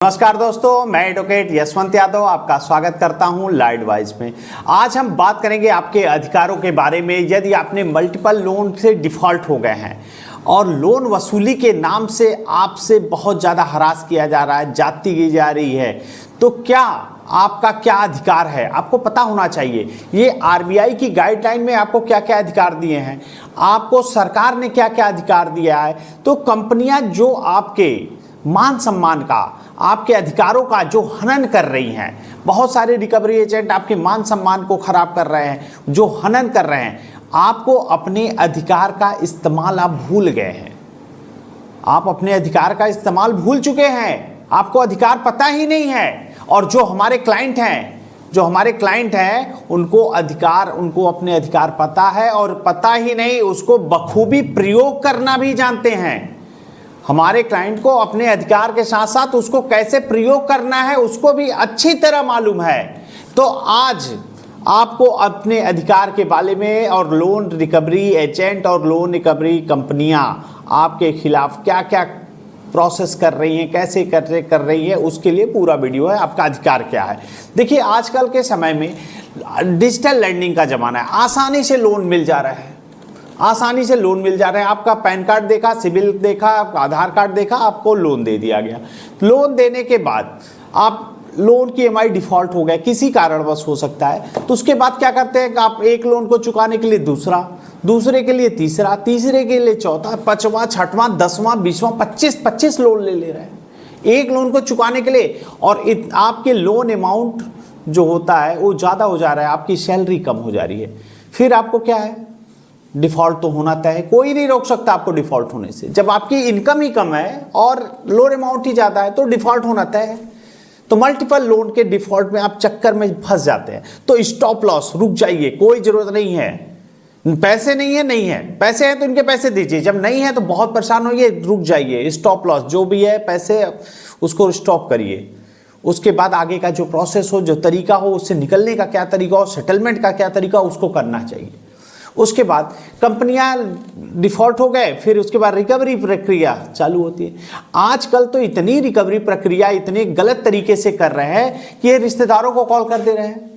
नमस्कार दोस्तों, मैं एडवोकेट यशवंत यादव आपका स्वागत करता हूं लॉ एडवाइस में। आज हम बात करेंगे आपके अधिकारों के बारे में। यदि आपने मल्टीपल लोन से डिफॉल्ट हो गए हैं और लोन वसूली के नाम से आपसे बहुत ज़्यादा हरास किया जा रहा है, जाती की जा रही है, तो क्या आपका क्या अधिकार है आपको पता होना चाहिए। ये आरबीआई की गाइडलाइन में आपको क्या क्या अधिकार दिए हैं, आपको सरकार ने क्या क्या अधिकार दिया है। तो कंपनियां जो आपके मान सम्मान का, आपके अधिकारों का जो हनन कर रही हैं, बहुत सारे रिकवरी एजेंट आपके मान सम्मान को खराब कर रहे हैं, जो हनन कर रहे हैं। आपको अपने अधिकार का इस्तेमाल आप भूल गए हैं, आप अपने अधिकार का इस्तेमाल भूल चुके हैं, आपको अधिकार पता ही नहीं है। और जो हमारे क्लाइंट हैं उनको अपने अधिकार पता है, और पता ही नहीं, उसको बखूबी प्रयोग करना भी जानते हैं। हमारे क्लाइंट को अपने अधिकार के साथ साथ उसको कैसे प्रयोग करना है उसको भी अच्छी तरह मालूम है। तो आज आपको अपने अधिकार के बारे में, और लोन रिकवरी एजेंट और लोन रिकवरी कंपनियां आपके खिलाफ क्या क्या प्रोसेस कर रही हैं, कैसे कर रही है, उसके लिए पूरा वीडियो है। आपका अधिकार क्या है। देखिए, आजकल के समय में डिजिटल लैंडिंग का ज़माना है, आसानी से लोन मिल जा रहा है, आसानी से लोन मिल जा रहे हैं। आपका पैन कार्ड देखा, सिबिल देखा, आधार कार्ड देखा, आपको लोन दे दिया गया। लोन देने के बाद आप लोन की ईएमआई डिफॉल्ट हो गए, किसी कारणवश हो सकता है, तो उसके बाद क्या करते हैं, आप एक लोन को चुकाने के लिए दूसरा, दूसरे के लिए तीसरा, तीसरे के लिए चौथा, पांचवा, छठवां, 10वां, 20वां, 25 लोन ले रहे हैं एक लोन को चुकाने के लिए। और आपके लोन अमाउंट जो होता है वो ज़्यादा हो जा रहा है, आपकी सैलरी कम हो जा रही है। फिर आपको क्या है, डिफॉल्ट तो होना तय है, कोई नहीं रोक सकता आपको डिफॉल्ट होने से। जब आपकी इनकम ही कम है और लोन अमाउंट ही ज़्यादा है तो डिफॉल्ट होना तय है। तो मल्टीपल लोन के डिफॉल्ट में आप चक्कर में फंस जाते हैं। तो स्टॉप लॉस, रुक जाइए, कोई ज़रूरत नहीं है। पैसे नहीं है, पैसे हैं तो इनके पैसे दीजिए, जब नहीं है तो बहुत परेशान होइए, रुक जाइए। स्टॉप लॉस जो भी है, पैसे उसको स्टॉप करिए। उसके बाद आगे का जो प्रोसेस हो, जो तरीका हो, उससे निकलने का क्या तरीका हो, सेटलमेंट का क्या तरीका हो, उसको करना चाहिए। उसके बाद कंपनियां डिफॉल्ट हो गए, फिर उसके बाद रिकवरी प्रक्रिया चालू होती है। आजकल तो इतनी रिकवरी प्रक्रिया इतने गलत तरीके से कर रहे हैं कि ये रिश्तेदारों को कॉल कर दे रहे हैं,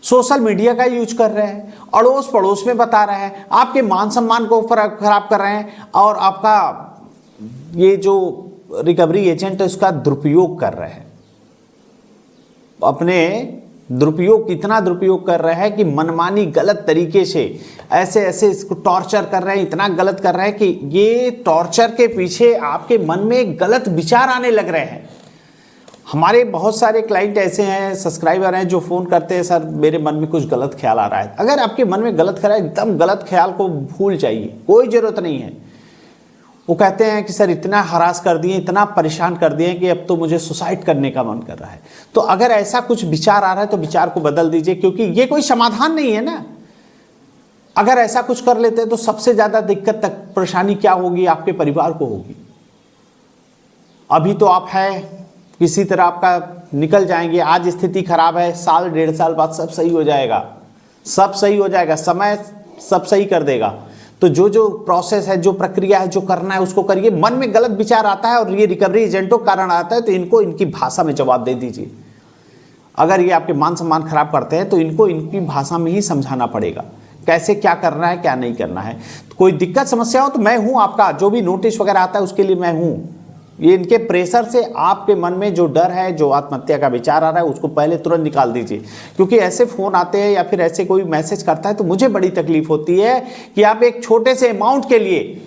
सोशल मीडिया का यूज कर रहे हैं, अड़ोस पड़ोस में बता रहे हैं, आपके मान सम्मान को खराब कर रहे हैं, और आपका ये जो रिकवरी एजेंट है उसका दुरुपयोग कर रहे हैं। अपने दुरुपयोग, इतना दुरुपयोग कर रहे हैं कि मनमानी गलत तरीके से ऐसे इसको टॉर्चर कर रहे हैं, इतना गलत कर रहे हैं कि ये टॉर्चर के पीछे आपके मन में गलत विचार आने लग रहे हैं। हमारे बहुत सारे क्लाइंट ऐसे हैं, सब्सक्राइबर हैं, जो फ़ोन करते हैं, सर मेरे मन में कुछ गलत ख्याल आ रहा है। अगर आपके मन में गलत ख्याल है, एकदम गलत ख्याल को भूल जाइए, कोई ज़रूरत नहीं है। वो कहते हैं कि सर इतना हरास कर दिए, इतना परेशान कर दिए कि अब तो मुझे सुसाइड करने का मन कर रहा है। तो अगर ऐसा कुछ विचार आ रहा है तो विचार को बदल दीजिए, क्योंकि ये कोई समाधान नहीं है ना। अगर ऐसा कुछ कर लेते हैं तो सबसे ज़्यादा दिक्कत तक परेशानी क्या होगी, आपके परिवार को होगी। अभी तो आप हैं, किसी तरह आपका निकल जाएंगे। आज स्थिति खराब है, साल 1.5 साल बाद सब सही हो जाएगा, सब सही हो जाएगा, समय सब सही कर देगा। तो जो प्रोसेस है, जो प्रक्रिया है, जो करना है उसको करिए। मन में गलत विचार आता है और ये रिकवरी एजेंटों के कारण आता है, तो इनको इनकी भाषा में जवाब दे दीजिए। अगर ये आपके मान सम्मान खराब करते हैं तो इनको इनकी भाषा में ही समझाना पड़ेगा, कैसे क्या करना है, क्या नहीं करना है। तो कोई दिक्कत समस्या हो तो मैं हूँ, आपका जो भी नोटिस वगैरह आता है उसके लिए मैं हूँ। ये इनके प्रेशर से आपके मन में जो डर है, जो आत्महत्या का विचार आ रहा है, उसको पहले तुरंत निकाल दीजिए। क्योंकि ऐसे फ़ोन आते हैं या फिर ऐसे कोई मैसेज करता है तो मुझे बड़ी तकलीफ होती है कि आप एक छोटे से अमाउंट के लिए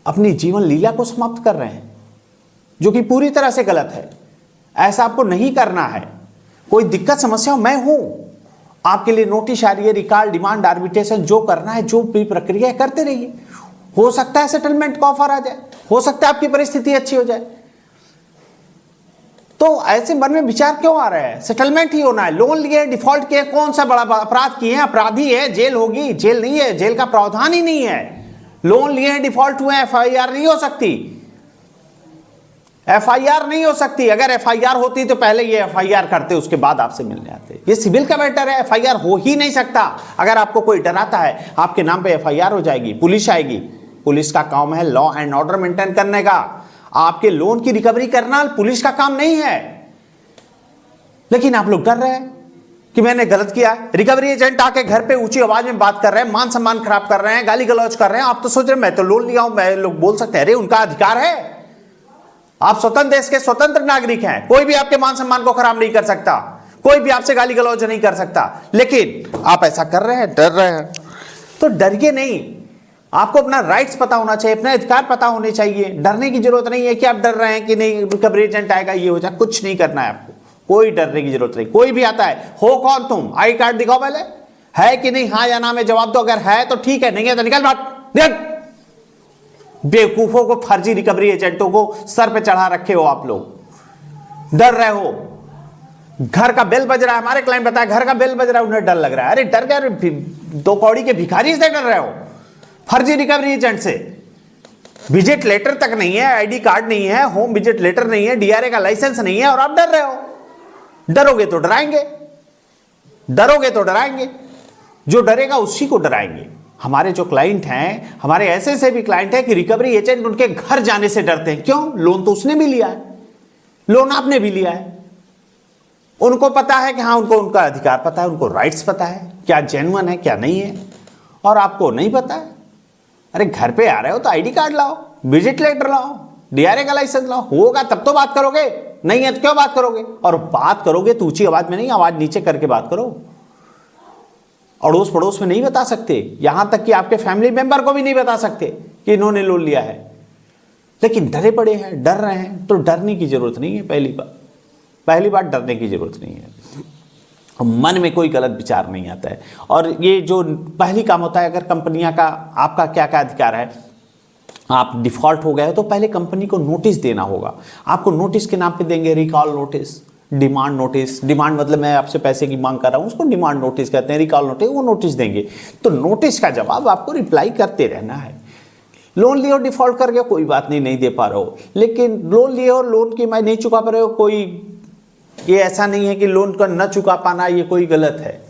अपनी जीवन लीला को समाप्त कर रहे हैं, जो कि पूरी तरह से गलत है। ऐसा आपको नहीं करना है। कोई दिक्कत समस्या हो, मैं हूँ, आपके लिए नोटिस आ रही है, रिकॉल, डिमांड, आर्बिट्रेशन, जो करना है, जो भी प्रक्रिया करते रहिए। हो सकता है सेटलमेंट का ऑफर आ जाए, हो सकता है आपकी परिस्थिति अच्छी हो जाए। तो ऐसे मन में विचार क्यों आ रहा है, सेटलमेंट ही होना है। लोन लिए, डिफॉल्ट किए, कौन सा बड़ा अपराध किए हैं, अपराधी है, जेल होगी, जेल नहीं है, जेल का प्रावधान ही नहीं है। लोन लिए हैं, डिफॉल्ट हुए, एफआईआर नहीं हो सकती, एफआईआर नहीं हो सकती। अगर एफआईआर होती तो पहले ये एफआईआर करते, उसके बाद आपसे मिलने आते। ये सिविल का मैटर है, एफआईआर हो ही नहीं सकता। अगर आपको कोई डराता है, आपके नाम पे एफआईआर हो जाएगी, पुलिस आएगी। पुलिस का काम है लॉ एंड ऑर्डर मेंटेन करने का। आपके लोन की रिकवरी करना पुलिस का काम नहीं है। लेकिन आप लोग डर रहे हैं कि मैंने गलत किया। रिकवरी एजेंट आके घर पे ऊंची आवाज में बात कर रहे हैं, मान सम्मान खराब कर रहे हैं, गाली गलौज कर रहे हैं। आप तो सोच रहे मैं तो लोन लिया हूं, मैं लोग बोल सकते हैं अरे उनका अधिकार है। आप स्वतंत्र देश के स्वतंत्र नागरिक हैं, कोई भी आपके मान सम्मान को खराब नहीं कर सकता, कोई भी आपसे गाली गलौज नहीं कर सकता। लेकिन आप ऐसा कर रहे हैं, डर रहे हैं। तो डरिए नहीं, आपको अपना राइट्स पता होना चाहिए, अपने अधिकार पता होने चाहिए। डरने की जरूरत नहीं है कि आप डर रहे हैं कि नहीं रिकवरी एजेंट आएगा ये हो जाए, कुछ नहीं करना है आपको, कोई डरने की जरूरत नहीं। कोई भी आता है, हो कौन तुम, आई कार्ड दिखाओ पहले, है कि नहीं, हाँ या ना में जवाब दो। अगर है तो ठीक है, नहीं है तो निकल बात। बेवकूफों को, फर्जी रिकवरी एजेंटों को सर पे चढ़ा रखे हो आप लोग, डर रहे हो। घर का बेल बज रहा है, हमारे क्लाइंट बताया घर का बेल बज रहा है, उन्हें डर लग रहा है। अरे डर क्या, दो कौड़ी के भिखारी से डर रहे हो, फर्जी रिकवरी एजेंट से। विजिट लेटर तक नहीं है, आईडी कार्ड नहीं है, होम विजिट लेटर नहीं है, डीआरए का लाइसेंस नहीं है और आप डर रहे हो। डरोगे तो डराएंगे, डरोगे तो डराएंगे, जो डरेगा उसी को डराएंगे। हमारे जो क्लाइंट हैं, हमारे ऐसे से भी क्लाइंट हैं कि रिकवरी एजेंट उनके घर जाने से डरते हैं। क्यों? लोन तो उसने भी लिया है, लोन आपने भी लिया है। उनको पता है कि हाँ, उनको उनका अधिकार पता है, उनको राइट्स पता है, क्या जेन्युइन है क्या नहीं है, और आपको नहीं पता है। अरे घर पे आ रहे हो तो आईडी कार्ड लाओ, विजिट लेटर लाओ, डीआरए का लाइसेंस लाओ, होगा तब तो बात करोगे, नहीं है तो क्यों बात करोगे। और बात करोगे तो ऊंची आवाज में नहीं, आवाज नीचे करके बात करो। अड़ोस पड़ोस में नहीं बता सकते, यहां तक कि आपके फैमिली मेंबर को भी नहीं बता सकते कि इन्होंने लोन लिया है। लेकिन डरे पड़े हैं, डर रहे हैं। तो डरने की जरूरत नहीं है। पहली बात डरने की जरूरत नहीं है। मन में कोई गलत विचार नहीं आता है। और ये जो पहली काम होता है, अगर कंपनियां का आपका क्या क्या अधिकार है, आप डिफॉल्ट हो गए तो पहले कंपनी को नोटिस देना होगा। आपको नोटिस के नाम पे देंगे recall notice, demand notice. Demand मतलब मैं आपसे पैसे की मांग कर रहा हूं, उसको डिमांड नोटिस कहते हैं। रिकॉल नोटिस, वो नोटिस देंगे। तो नोटिस का जवाब आपको रिप्लाई करते रहना है। लोन लिए और डिफॉल्ट कर गया, कोई बात नहीं, नहीं दे पा रहे हो। लेकिन लोन लिए और लोन की मैं नहीं चुका पा रहे हो, कोई ये ऐसा नहीं है कि लोन का न चुका पाना ये कोई गलत है,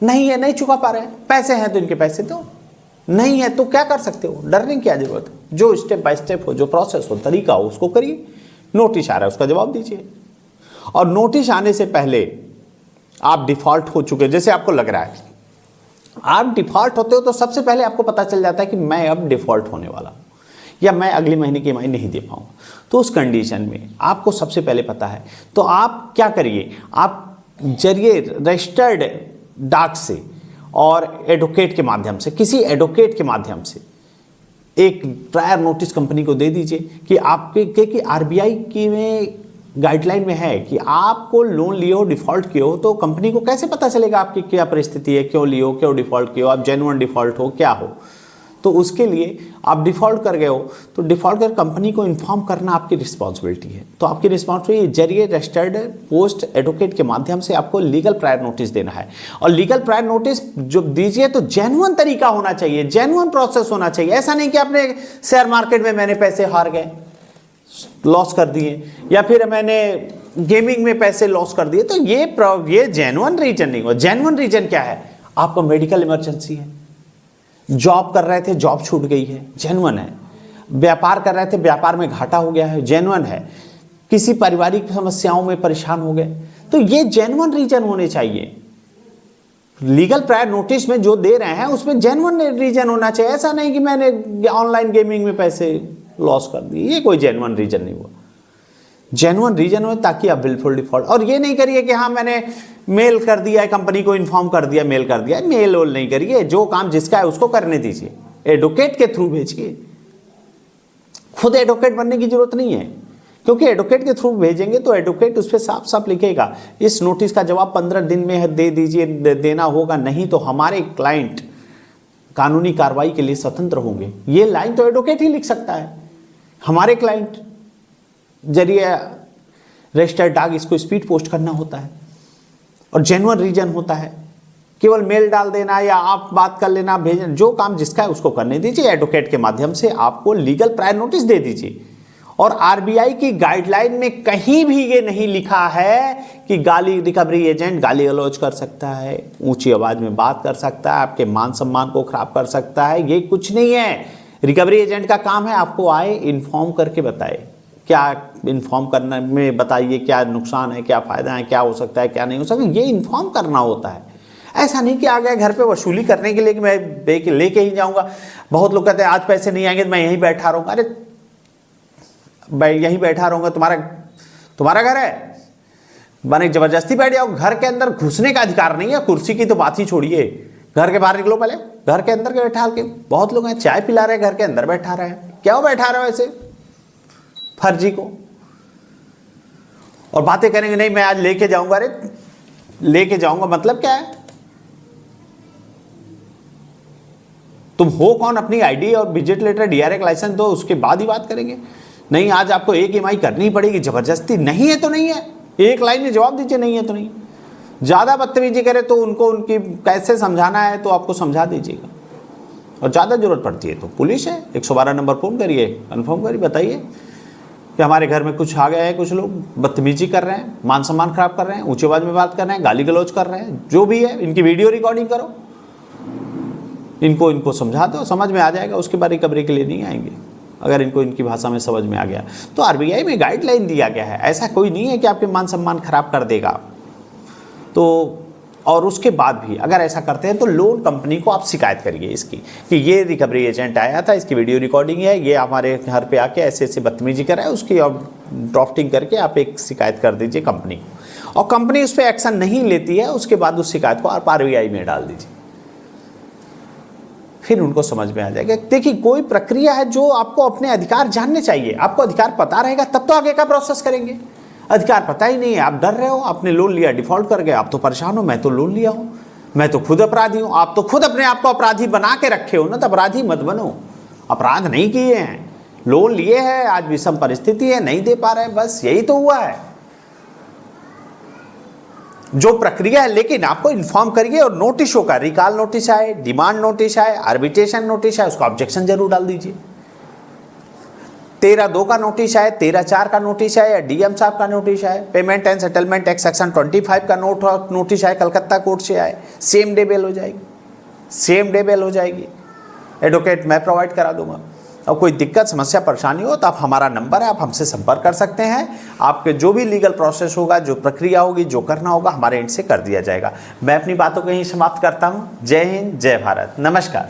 नहीं है, नहीं चुका पा रहे हैं, पैसे हैं तो इनके पैसे दो, नहीं है तो क्या कर सकते हो। डरने की क्या जरूरत है। जो स्टेप बाय स्टेप हो, जो प्रोसेस हो, तरीका हो, उसको करिए। नोटिस आ रहा है उसका जवाब दीजिए। और नोटिस आने से पहले आप डिफॉल्ट हो चुके, जैसे आपको लग रहा है आप डिफॉल्ट होते हो, तो सबसे पहले आपको पता चल जाता है कि मैं अब डिफॉल्ट होने वाला हूं या मैं अगले महीने की ईएमआई नहीं दे पाऊंगा। तो उस कंडीशन में आपको सबसे पहले पता है, तो आप क्या करिए, आप जरिए रजिस्टर्ड डाक से और एडवोकेट के माध्यम से, किसी एडवोकेट के माध्यम से एक प्रायर नोटिस कंपनी को दे दीजिए कि आपके कि आरबीआई की में गाइडलाइन में है कि आपको लोन लिए हो, डिफॉल्ट किए हो, तो कंपनी को कैसे पता चलेगा आपकी क्या परिस्थिति है, क्यों लिए हो, क्यों डिफॉल्ट किए हो, आप जेन्युइन डिफॉल्ट हो क्या हो। तो उसके लिए आप डिफॉल्ट कर गए हो, तो डिफॉल्ट कर कंपनी को इन्फॉर्म करना आपकी रिस्पॉन्सिबिलिटी है। तो आपकी रिस्पॉन्सिबिलिटी जरिए रजिस्टर्ड पोस्ट एडवोकेट के माध्यम से आपको लीगल प्रायर नोटिस देना है। और लीगल प्रायर नोटिस जो दीजिए तो जेन्युइन तरीका होना चाहिए, जेन्युइन प्रोसेस होना चाहिए। ऐसा नहीं कि आपने शेयर मार्केट में मैंने पैसे हार गए, लॉस कर दिए, या फिर मैंने गेमिंग में पैसे लॉस कर दिए, तो ये जेन्युइन रीजन नहीं हो। जेन्युइन रीजन क्या है, आपको मेडिकल इमरजेंसी है, जॉब कर रहे थे, जॉब छूट गई है, जेन्युइन है। व्यापार कर रहे थे, व्यापार में घाटा हो गया है, जेन्युइन है। किसी पारिवारिक समस्याओं में परेशान हो गए, तो ये जेन्युइन रीजन होने चाहिए। लीगल प्रायर नोटिस में जो दे रहे हैं उसमें जेन्युइन रीजन होना चाहिए। ऐसा नहीं कि मैंने ऑनलाइन गेमिंग में पैसे लॉस कर दिए, ये कोई जेन्युइन रीजन नहीं हुआ। जेन्युइन रीजन हो ताकि आप विलफुल डिफॉल्ट। और ये नहीं करिए कि हाँ मैंने मेल कर दिया है, कंपनी को इन्फॉर्म कर दिया, मेल कर दिया, मेल वोल नहीं करिए। जो काम जिसका है उसको करने दीजिए, एडवोकेट के थ्रू भेजिए। खुद एडवोकेट बनने की जरूरत नहीं है, क्योंकि एडवोकेट के थ्रू भेजेंगे तो एडवोकेट उस पर साफ साफ लिखेगा इस नोटिस का जवाब 15 दिन में दे दीजिए, देना होगा, नहीं तो हमारे क्लाइंट कानूनी कार्रवाई के लिए स्वतंत्र होंगे। ये लाइन तो एडवोकेट ही लिख सकता है। हमारे क्लाइंट जरिए रजिस्टर्ड डाक इसको स्पीड पोस्ट करना होता है और जेन्युइन रीजन होता है। केवल मेल डाल देना या आप बात कर लेना, भेजना, जो काम जिसका है उसको करने दीजिए। एडवोकेट के माध्यम से आपको लीगल प्रायर नोटिस दे दीजिए। और आरबीआई की गाइडलाइन में कहीं भी ये नहीं लिखा है कि गाली रिकवरी एजेंट गाली गलौज कर सकता है, ऊंची आवाज में बात कर सकता है, आपके मान सम्मान को खराब कर सकता है। ये कुछ नहीं है। रिकवरी एजेंट का काम है आपको आए इन्फॉर्म करके बताए क्या इन्फॉर्म करने में बताइए, क्या नुकसान है, क्या फ़ायदा है, क्या हो सकता है, क्या नहीं हो सकता, ये इन्फॉर्म करना होता है। ऐसा नहीं कि आ गए घर पे वसूली करने के लिए कि मैं लेके ही जाऊंगा। बहुत लोग कहते हैं आज पैसे नहीं आएंगे तो मैं यहीं बैठा रहूँगा। अरे मैं यहीं बैठा रहूँगा, तुम्हारा घर है, माने जबरदस्ती बैठ जाओ। घर के अंदर घुसने का अधिकार नहीं है, कुर्सी की तो बात ही छोड़िए, घर के बाहर निकलो पहले, घर के अंदर के बैठा के। बहुत लोग हैं चाय पिला रहे हैं, घर के अंदर बैठा रहे हैं, क्या बैठा रहे हो ऐसे फर्जी को, और बातें करेंगे नहीं मैं आज लेके जाऊंगा। अरे लेके जाऊंगा मतलब क्या है? तुम हो कौन? अपनी आईडी और विजिट लेटर, डीआरएक लाइसेंस दो, उसके बाद ही बात करेंगे। नहीं आज आपको एक ईएमआई करनी पड़ेगी, जबरदस्ती नहीं है तो नहीं है, एक लाइन में जवाब दीजिए, नहीं है तो नहीं। ज़्यादा बदतमीजी करे तो उनको उनकी कैसे समझाना है तो आपको समझा दीजिएगा, और ज़्यादा ज़रूरत पड़ती है तो पुलिस है, 112 नंबर फ़ोन करिए, कन्फर्म करिए, बताइए कि हमारे घर में कुछ आ गए हैं, कुछ लोग बदतमीजी कर रहे हैं, मान सम्मान खराब कर रहे हैं, ऊंची आवाज़ में बात कर रहे हैं, गाली गलौज कर रहे हैं, जो भी है इनकी वीडियो रिकॉर्डिंग करो, इनको समझा दो, समझ में आ जाएगा। उसके बाद रिकवरी के लिए नहीं आएंगे अगर इनको इनकी भाषा में समझ में आ गया। तो आरबीआई में गाइडलाइन दिया गया है, ऐसा कोई नहीं है कि आपके मान सम्मान खराब कर देगा। तो और उसके बाद भी अगर ऐसा करते हैं तो लोन कंपनी को आप शिकायत करिए इसकी कि ये रिकवरी एजेंट आया था, इसकी वीडियो रिकॉर्डिंग है, ये हमारे घर पे आके ऐसे ऐसे बदतमीजी कर रहा है, उसकी और ड्राफ्टिंग करके आप एक शिकायत कर दीजिए कंपनी को, और कंपनी उस पर एक्शन नहीं लेती है उसके बाद उस शिकायत को आप आरबीआई में डाल दीजिए, फिर उनको समझ में आ जाएगा। देखिए कोई प्रक्रिया है जो आपको अपने अधिकार जानने चाहिए, आपको अधिकार पता रहेगा तब तो आगे का प्रोसेस करेंगे। अधिकार पता ही नहीं है, आप डर रहे हो, आपने लोन लिया डिफॉल्ट कर गए, आप तो परेशान हो, मैं तो लोन लिया हूं, मैं तो खुद अपराधी हूं। आप तो खुद अपने आप को अपराधी बना के रखे हो ना, तो अपराधी मत बनो। अपराध नहीं किए हैं, लोन लिए हैं, आज विषम परिस्थिति है, नहीं दे पा रहे हैं, बस यही तो हुआ है जो प्रक्रिया है। लेकिन आपको इन्फॉर्म करिए, और नोटिस होगा, रिकॉल नोटिस आए, डिमांड नोटिस आए, आर्बिट्रेशन नोटिस आए, उसका ऑब्जेक्शन जरूर डाल दीजिए। 13(2) का नोटिस आए, 13(4) का नोटिस आए, या डीएम साहब का नोटिस आए, payment and settlement act section 25 का नोटिस आए, कलकत्ता कोर्ट से आए, सेम डे बेल हो जाएगी, सेम डे बेल हो जाएगी। एडवोकेट मैं प्रोवाइड करा दूंगा। और कोई दिक्कत समस्या परेशानी हो तो आप हमारा नंबर है, आप हमसे संपर्क कर सकते हैं। आपके जो भी लीगल प्रोसेस होगा, जो प्रक्रिया होगी, जो करना होगा हमारे एंड से कर दिया जाएगा। मैं अपनी बातों को यहीं समाप्त करता हूँ। जय हिंद, जय भारत, नमस्कार।